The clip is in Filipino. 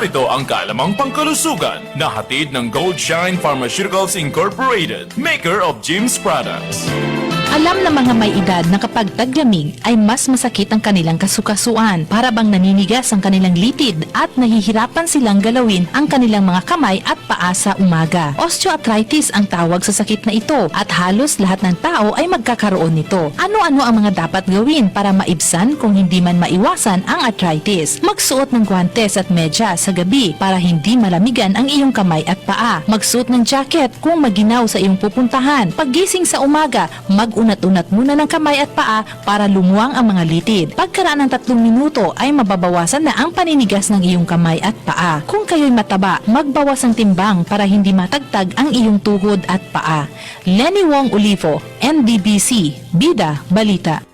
Narito ang kaalamang pangkalusugan na hatid ng Gold Shine Pharmaceuticals Incorporated, maker of Jim's Products. Alam ng mga may edad na kapag taglamig ay mas masakit ang kanilang kasukasuan, para bang naninigas ang kanilang litid at nahihirapan silang galawin ang kanilang mga kamay at paa sa umaga. Osteoarthritis ang tawag sa sakit na ito at halos lahat ng tao ay magkakaroon nito. Ano-ano ang mga dapat gawin para maibsan kung hindi man maiwasan ang arthritis? Magsuot ng guwantes at medya sa gabi para hindi malamigan ang iyong kamay at paa. Magsuot ng jacket kung maginaw sa iyong pupuntahan. Paggising sa umaga, unat-unat muna ng kamay at paa para lumuwang ang mga litid. Pagkaraan ng 3 minuto ay mababawasan na ang paninigas ng iyong kamay at paa. Kung kayo'y mataba, magbawas ng timbang para hindi matagtag ang iyong tuhod at paa. Lenny Wong Olivo, NDBC, Bida Balita.